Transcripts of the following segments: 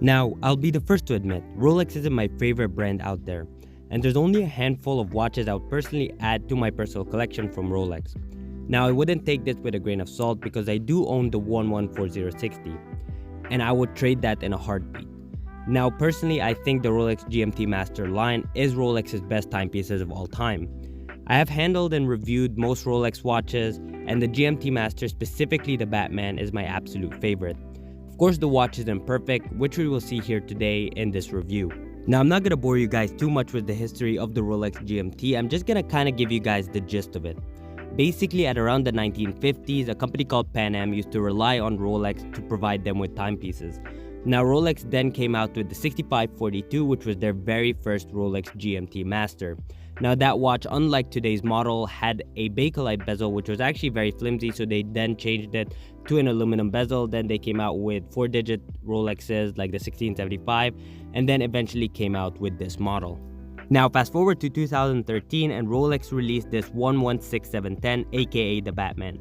Now, I'll be the first to admit, Rolex isn't my favorite brand out there, and there's only a handful of watches I would personally add to my personal collection from Rolex. Now, I wouldn't take this with a grain of salt because I do own the 114060, and I would trade that in a heartbeat. Now, personally, I think the Rolex GMT Master line is Rolex's best timepieces of all time. I have handled and reviewed most Rolex watches, and the GMT Master, specifically the Batman, is my absolute favorite. Of course, the watch isn't perfect, which we will see here today in this review. Now, I'm not going to bore you guys too much with the history of the Rolex GMT, I'm just going to kind of give you guys the gist of it. Basically, at around the 1950s, a company called Pan Am used to rely on Rolex to provide them with timepieces. Now, Rolex then came out with the 6542, which was their very first Rolex GMT Master. Now, that watch, unlike today's model, had a Bakelite bezel, which was actually very flimsy, so they then changed it to an aluminum bezel. Then they came out with 4-digit Rolexes like the 1675, and then eventually came out with this model. Now, fast forward to 2013, and Rolex released this 116710, aka the Batman.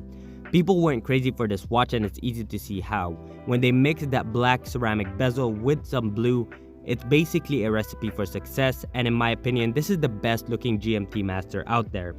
People weren't crazy for this watch, and it's easy to see how. When they mixed that black ceramic bezel with some blue, it's basically a recipe for success, and in my opinion, this is the best looking GMT Master out there.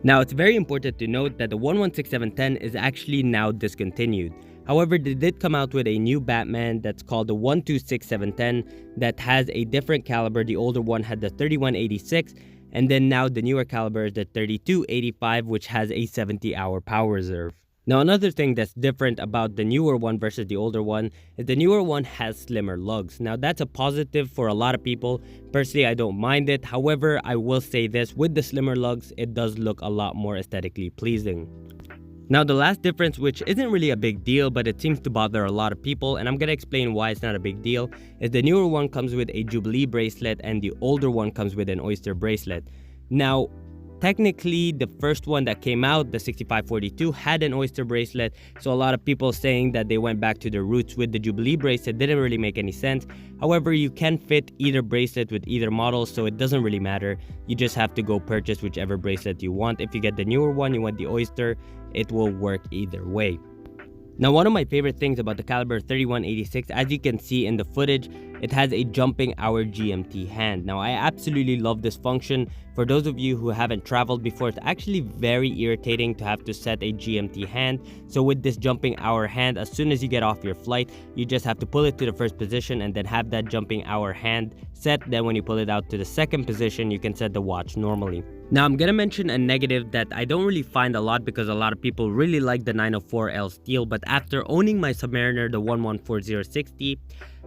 Now, it's very important to note that the 116710 is actually now discontinued. However, they did come out with a new Batman that's called the 126710 that has a different caliber. The older one had the 3186, and then now the newer caliber is the 3285, which has a 70-hour power reserve. Now, another thing that's different about the newer one versus the older one is the newer one has slimmer lugs. Now, that's a positive for a lot of people. Personally, I don't mind it. However, I will say this, with the slimmer lugs, it does look a lot more aesthetically pleasing. Now, the last difference, which isn't really a big deal, but it seems to bother a lot of people, and I'm going to explain why it's not a big deal, is the newer one comes with a Jubilee bracelet and the older one comes with an Oyster bracelet. Now, technically, the first one that came out, the 6542, had an Oyster bracelet, so a lot of people saying that they went back to their roots with the Jubilee bracelet didn't really make any sense. However, you can fit either bracelet with either model, so it doesn't really matter. You just have to go purchase whichever bracelet you want. If you get the newer one, you want the Oyster, it will work either way. Now, one of my favorite things about the caliber 3186, as you can see in the footage, it has a jumping hour GMT hand. Now, I absolutely love this function. For those of you who haven't traveled before, it's actually very irritating to have to set a GMT hand. So with this jumping hour hand, as soon as you get off your flight, you just have to pull it to the first position and then have that jumping hour hand set. Then when you pull it out to the second position, you can set the watch normally. Now, I'm gonna mention a negative that I don't really find a lot because a lot of people really like the 904L steel, but after owning my Submariner, the 114060,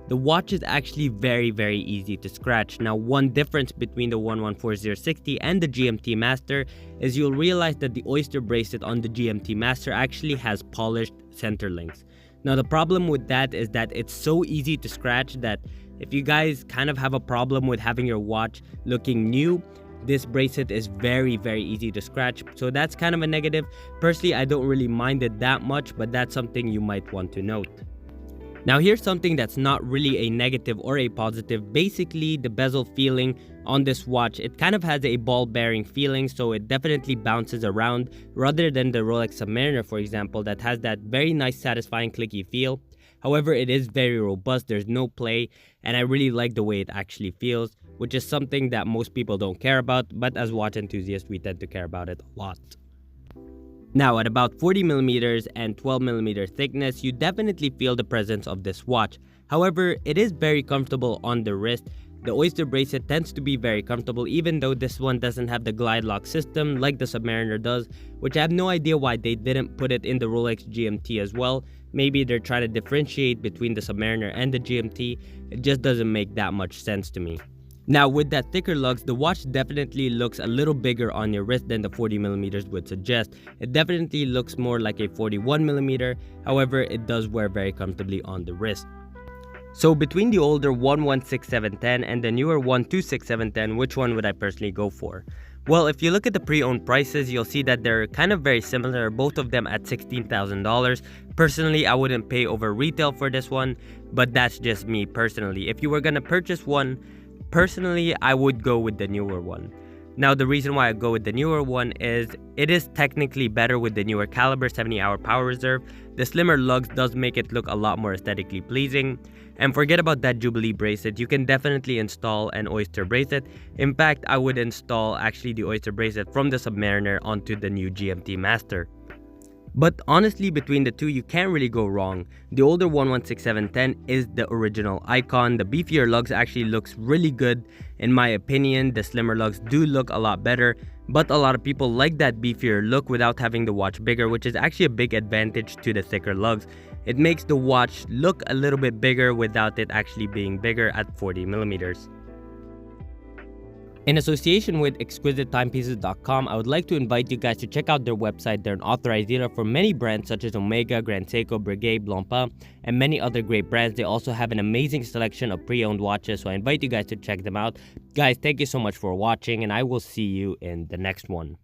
the watch is actually very easy to scratch. Now, one difference between the 114060 and the GMT Master is you'll realize that the Oyster bracelet on the GMT Master actually has polished center links. Now, the problem with that is that it's so easy to scratch that if you guys kind of have a problem with having your watch looking new, this bracelet is very easy to scratch, so that's kind of a negative. Personally, I don't really mind it that much, but that's something you might want to note. Now, here's something that's not really a negative or a positive. Basically, the bezel feeling on this watch, it kind of has a ball bearing feeling, so it definitely bounces around rather than the Rolex Submariner, for example, that has that very nice satisfying clicky feel. However, it is very robust, there's no play, and I really like the way it actually feels, which is something that most people don't care about, but as watch enthusiasts, we tend to care about it a lot. Now, at about 40mm and 12mm thickness, you definitely feel the presence of this watch. However, it is very comfortable on the wrist. The Oyster bracelet tends to be very comfortable, even though this one doesn't have the glide lock system like the Submariner does, which I have no idea why they didn't put it in the Rolex GMT as well. Maybe they're trying to differentiate between the Submariner and the GMT. It just doesn't make that much sense to me. Now, with that thicker lugs, the watch definitely looks a little bigger on your wrist than the 40mm would suggest. It definitely looks more like a 41mm, however, it does wear very comfortably on the wrist. So between the older 116710 and the newer 126710, which one would I personally go for? Well, if you look at the pre-owned prices, you'll see that they're kind of very similar, both of them at $16,000. Personally, I wouldn't pay over retail for this one, but that's just me personally. If you were gonna purchase one, personally, I would go with the newer one. Now, the reason why I go with the newer one is it is technically better with the newer caliber 70-hour power reserve. The Slimmer Lugs does make it look a lot more aesthetically pleasing. And forget about that Jubilee bracelet, you can definitely install an Oyster bracelet. In fact, I would install actually the Oyster bracelet from the Submariner onto the new GMT Master. But honestly, between the two, you can't really go wrong. The older 116710 is the original icon. The beefier lugs actually looks really good. In my opinion, the slimmer lugs do look a lot better, but a lot of people like that beefier look without having the watch bigger, which is actually a big advantage to the thicker lugs. It makes the watch look a little bit bigger without it actually being bigger at 40 millimeters. In association with ExquisiteTimepieces.com, I would like to invite you guys to check out their website. They're an authorized dealer for many brands such as Omega, Grand Seiko, Breguet, Blancpain, and many other great brands. They also have an amazing selection of pre-owned watches, so I invite you guys to check them out. Guys, thank you so much for watching, and I will see you in the next one.